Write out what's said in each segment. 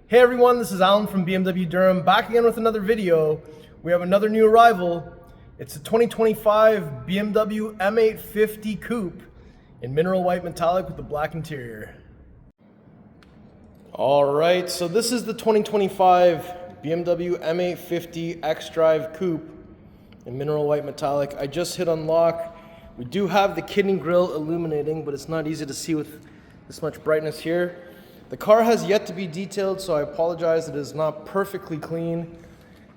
Hey everyone, this is Alan from BMW Durham, back again with another video. We have another new arrival. It's a 2025 BMW M850 Coupe in mineral white metallic with a black interior. Alright, so this is the 2025 BMW M850i xDrive Coupe in mineral white metallic. I just hit unlock. We do have the kidney grille illuminating, but it's not easy to see with this much brightness here. The car has yet to be detailed, so I apologize, it is not perfectly clean.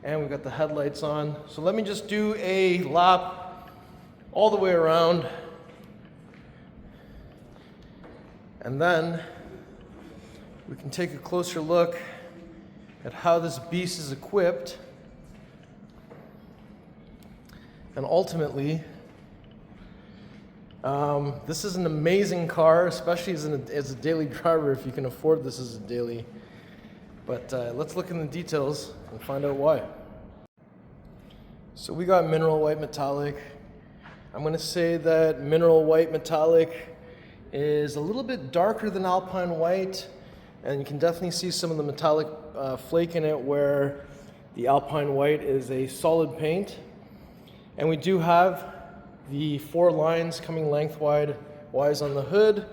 And we've got the headlights on. So let me just do a lap all the way around. And then we can take a closer look at how this beast is equipped. And ultimately, this is an amazing car, especially as a daily driver, if you can afford this as a daily. But let's look in the details and find out why. So we got mineral white metallic. I'm going to say that mineral white metallic is a little bit darker than alpine white, and you can definitely see some of the metallic flake in it where the alpine white is a solid paint. And we do have the 4 lines coming lengthwise on the hood,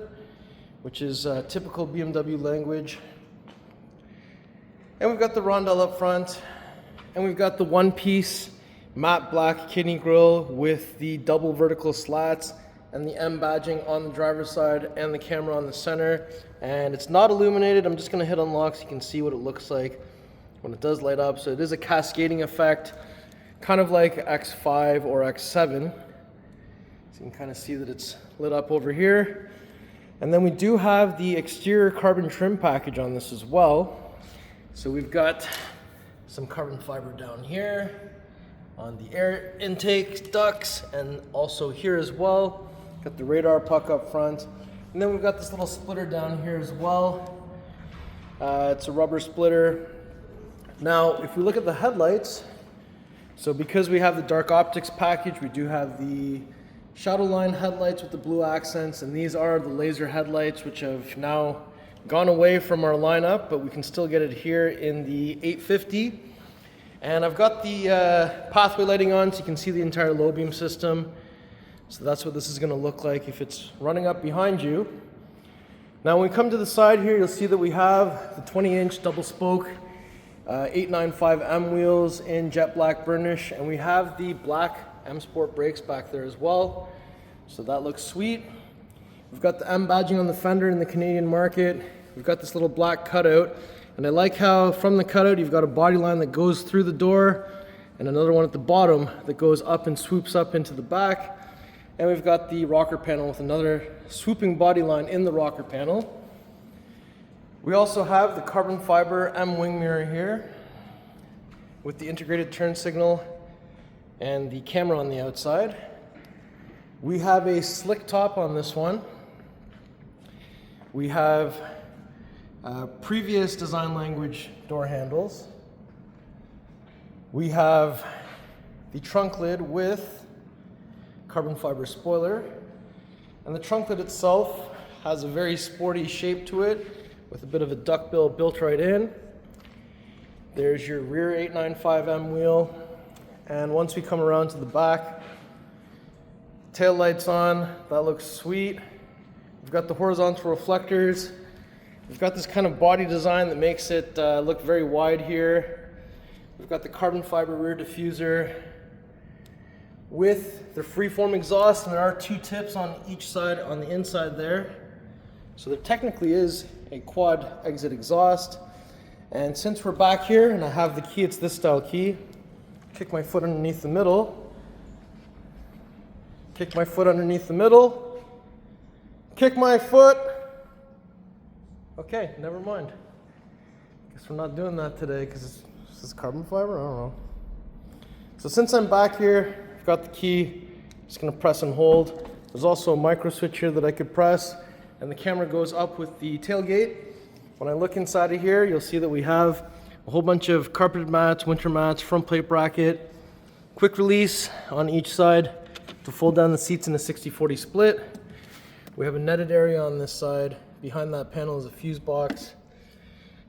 which is typical BMW language. And we've got the rondelle up front, and we've got the one-piece matte black kidney grille with the double vertical slats and the M badging on the driver's side and the camera on the center. And it's not illuminated. I'm just going to hit unlock so you can see what it looks like when it does light up. So it is a cascading effect, kind of like X5 or X7. So you can kind of see that it's lit up over here. And then we do have the exterior carbon trim package on this as well. So we've got some carbon fiber down here on the air intake ducts and also here as well. Got the radar puck up front. And then we've got this little splitter down here as well. It's a rubber splitter. Now, if we look at the headlights, so because we have the dark optics package, we do have the shadow line headlights with the blue accents, and these are the laser headlights, which have now gone away from our lineup, but we can still get it here in the 850. And I've got the pathway lighting on so you can see the entire low beam system. So that's what this is going to look like if it's running up behind you. Now when we come to the side here, you'll see that we have the 20-inch double spoke 895M wheels in jet black burnish, and we have the black M Sport brakes back there as well. So that looks sweet. We've got the M badging on the fender in the Canadian market. We've got this little black cutout, and I like how from the cutout you've got a body line that goes through the door and another one at the bottom that goes up and swoops up into the back. And we've got the rocker panel with another swooping body line in the rocker panel. We also have the carbon fiber M wing mirror here with the integrated turn signal and the camera on the outside. We have a slick top on this one. We have previous design language door handles. We have the trunk lid with carbon fiber spoiler. And the trunk lid itself has a very sporty shape to it with a bit of a duckbill built right in. There's your rear 895M wheel. And once we come around to the back, tail lights on, that looks sweet. We've got the horizontal reflectors. We've got this kind of body design that makes it look very wide here. We've got the carbon fiber rear diffuser with the freeform exhaust, and there are 2 tips on each side on the inside there. So there technically is a quad exit exhaust. And since we're back here and I have the key, it's this style key. Kick my foot underneath the middle. Kick my foot underneath the middle. Kick my foot. Okay, never mind. Guess we're not doing that today because it's carbon fiber? I don't know. So since I'm back here, I've got the key. Just gonna press and hold. There's also a micro switch here that I could press, and the camera goes up with the tailgate. When I look inside of here, you'll see that we have a whole bunch of carpeted mats, winter mats, front plate bracket, quick release on each side to fold down the seats in a 60-40 split. We have a netted area on this side. Behind that panel is a fuse box.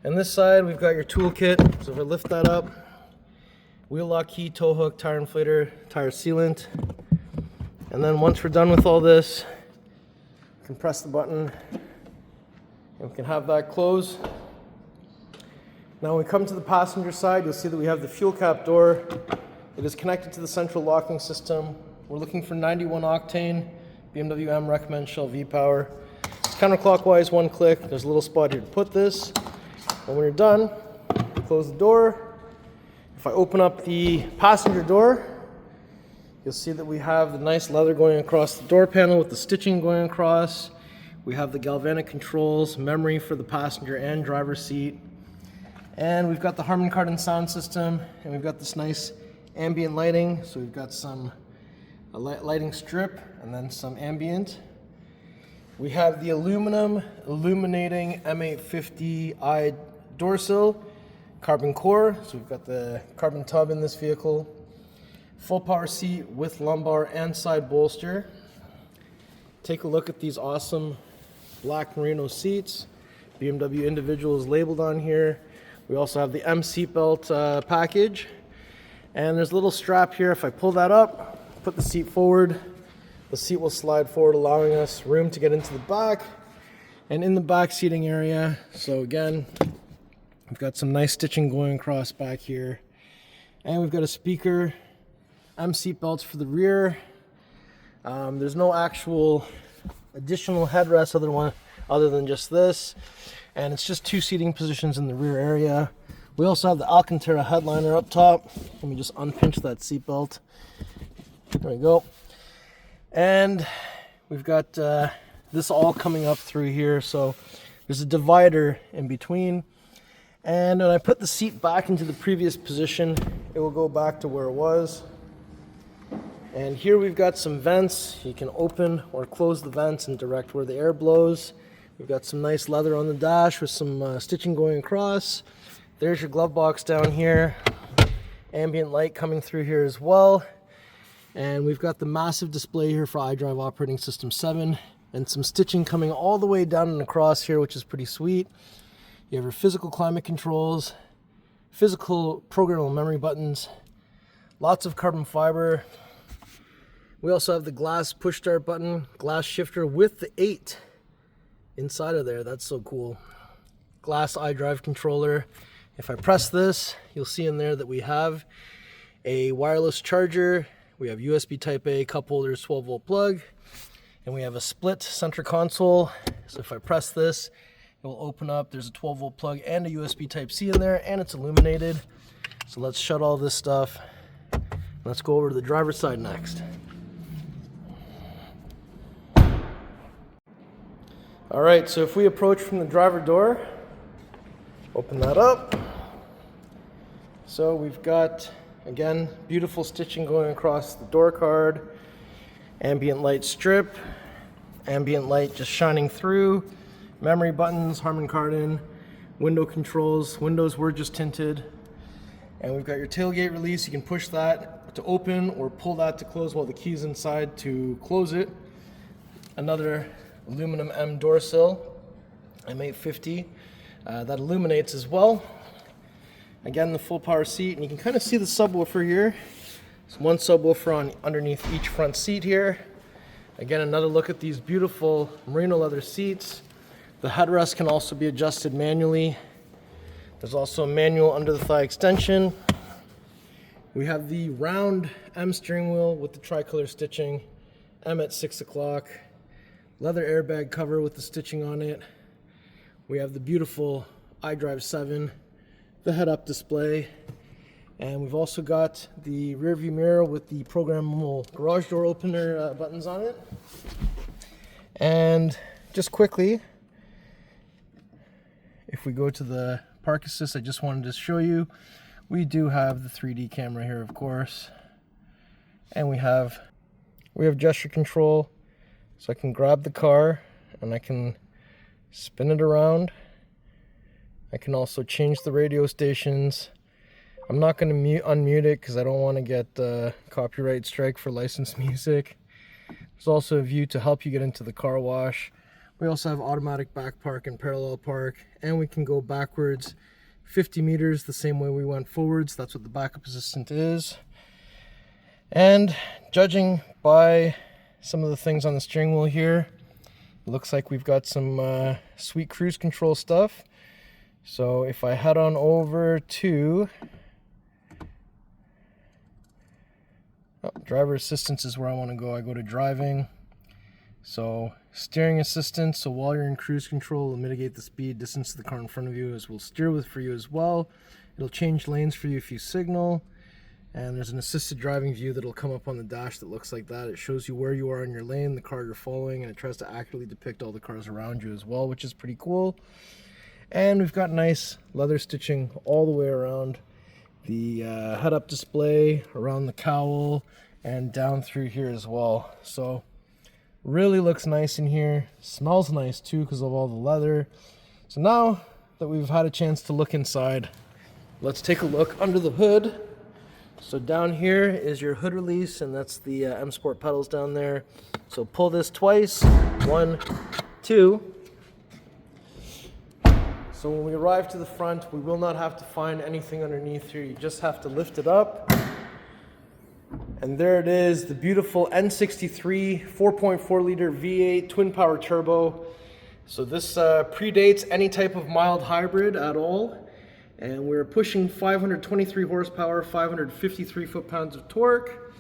And this side, we've got your toolkit. So if I lift that up, wheel lock key, tow hook, tire inflator, tire sealant. And then once we're done with all this, we can press the button and we can have that close. Now when we come to the passenger side, you'll see that we have the fuel cap door. It is connected to the central locking system. We're looking for 91 octane. BMW M recommends Shell V-Power. It's counterclockwise, one click. There's a little spot here to put this. And when you're done, close the door. If I open up the passenger door, you'll see that we have the nice leather going across the door panel with the stitching going across. We have the galvanic controls, memory for the passenger and driver seat. And we've got the Harman Kardon sound system, and we've got this nice ambient lighting. So we've got a lighting strip and then some ambient. We have the aluminum illuminating M850i door sill, carbon core. So we've got the carbon tub in this vehicle. Full power seat with lumbar and side bolster. Take a look at these awesome Black Merino seats. BMW individual is labeled on here. We also have the M seatbelt package. And there's a little strap here. If I pull that up, put the seat forward, the seat will slide forward, allowing us room to get into the back. And in the back seating area, so again, we've got some nice stitching going across back here. And we've got a speaker, M seat belts for the rear. There's no actual additional headrest other than just this. And it's just 2 seating positions in the rear area. We also have the Alcantara headliner up top. Let me just unpinch that seat belt. There we go. And we've got this all coming up through here. So there's a divider in between. And when I put the seat back into the previous position, it will go back to where it was. And here we've got some vents. You can open or close the vents and direct where the air blows. We've got some nice leather on the dash with some stitching going across. There's your glove box down here. Ambient light coming through here as well. And we've got the massive display here for iDrive Operating System 7 and some stitching coming all the way down and across here, which is pretty sweet. You have your physical climate controls, physical programmable memory buttons, lots of carbon fiber. We also have the glass push start button, glass shifter with the 8 inside of there. That's so cool. Glass iDrive controller. If I press this, you'll see in there that we have a wireless charger. We have USB Type A, cup holders, 12-volt plug, and we have a split center console. So if I press this, it will open up. There's a 12-volt plug and a USB Type C in there, and it's illuminated. So let's shut all this stuff. Let's go over to the driver's side next. All right, so if we approach from the driver door, open that up. So we've got, again, beautiful stitching going across the door card, ambient light strip, ambient light just shining through, memory buttons, Harman Kardon, window controls, windows were just tinted, and we've got your tailgate release. You can push that to open or pull that to close while the key's inside to close it. Another aluminum M door sill, M850, that illuminates as well. Again, the full power seat, and you can kind of see the subwoofer here. There's one subwoofer underneath each front seat here. Again, another look at these beautiful merino leather seats. The headrest can also be adjusted manually. There's also a manual under the thigh extension. We have the round M steering wheel with the tricolor stitching, M at 6 o'clock. Leather airbag cover with the stitching on it. We have the beautiful iDrive 7, the head-up display, and we've also got the rear view mirror with the programmable garage door opener buttons on it. And just quickly, if we go to the park assist, I just wanted to show you, we do have the 3D camera here, of course, and we have gesture control. So I can grab the car and I can spin it around. I can also change the radio stations. I'm not going to unmute it because I don't want to get copyright strike for licensed music. There's also a view to help you get into the car wash. We also have automatic back park and parallel park, and we can go backwards 50 meters the same way we went forwards. That's what the backup assistant is. And judging by some of the things on the steering wheel here, it looks like we've got some sweet cruise control stuff. So if I head on over to driver assistance is where I want to go. I go to driving. So steering assistance, so while you're in cruise control, it'll mitigate the speed distance to the car in front of you, as will steer with for you as well. It'll change lanes for you if you signal. And there's an assisted driving view that'll come up on the dash that looks like that. It shows you where you are in your lane, the car you're following, and it tries to accurately depict all the cars around you as well, which is pretty cool. And we've got nice leather stitching all the way around the head-up display, around the cowl, and down through here as well. So really looks nice in here. Smells nice too because of all the leather. So now that we've had a chance to look inside, let's take a look under the hood. So down here is your hood release, and that's the M Sport pedals down there. So pull this twice, 1, 2. So when we arrive to the front, we will not have to find anything underneath here. You just have to lift it up. And there it is, the beautiful N63 4.4 liter V8 twin power turbo. So this predates any type of mild hybrid at all. And we're pushing 523 horsepower, 553 foot-pounds of torque.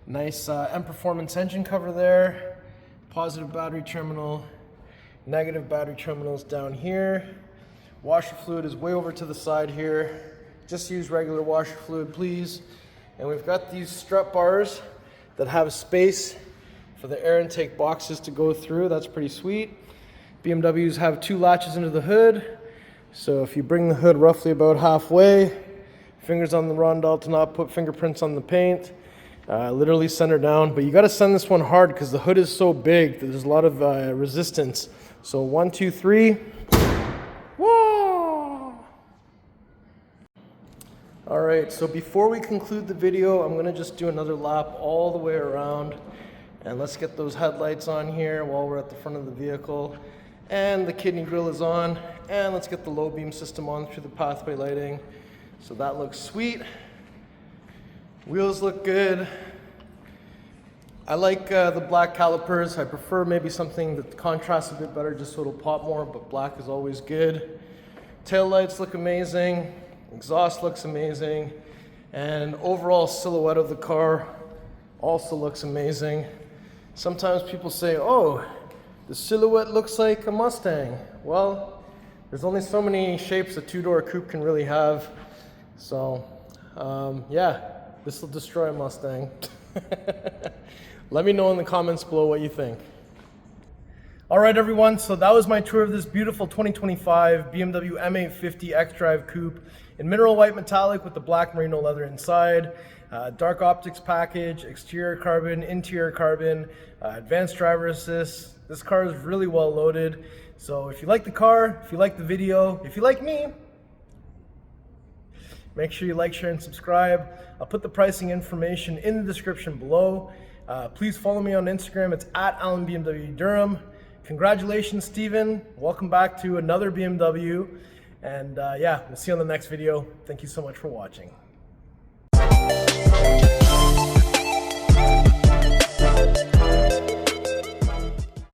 Nice M Performance engine cover there. Positive battery terminal, negative battery terminals down here. Washer fluid is way over to the side here. Just use regular washer fluid, please. And we've got these strut bars that have space for the air intake boxes to go through. That's pretty sweet. BMWs have 2 latches into the hood. So if you bring the hood roughly about halfway, fingers on the rondel to not put fingerprints on the paint, literally center down. But you got to send this one hard because the hood is so big that there's a lot of resistance. So 1, 2, 3. Whoa! All right, so before we conclude the video, I'm gonna just do another lap all the way around, and let's get those headlights on here while we're at the front of the vehicle. And the kidney grille is on, and let's get the low beam system on through the pathway lighting. So that looks sweet. Wheels look good. I like the black calipers. I prefer maybe something that contrasts a bit better just so it'll pop more, but black is always good. Tail lights look amazing. Exhaust looks amazing. And overall silhouette of the car also looks amazing. Sometimes people say, oh, the silhouette looks like a Mustang. Well, there's only so many shapes a 2-door coupe can really have. So, yeah, this will destroy a Mustang. Let me know in the comments below what you think. All right, everyone, so that was my tour of this beautiful 2025 BMW M850i xDrive Coupe in mineral white metallic with the black merino leather inside. Dark optics package, exterior carbon, interior carbon, advanced driver assist. This car is really well loaded. So if you like the car, if you like the video, if you like me, make sure you like, share, and subscribe. I'll put the pricing information in the description below. Please follow me on Instagram. It's at AlanBMW Durham. Congratulations, Steven. Welcome back to another BMW. And yeah, we'll see you on the next video. Thank you so much for watching.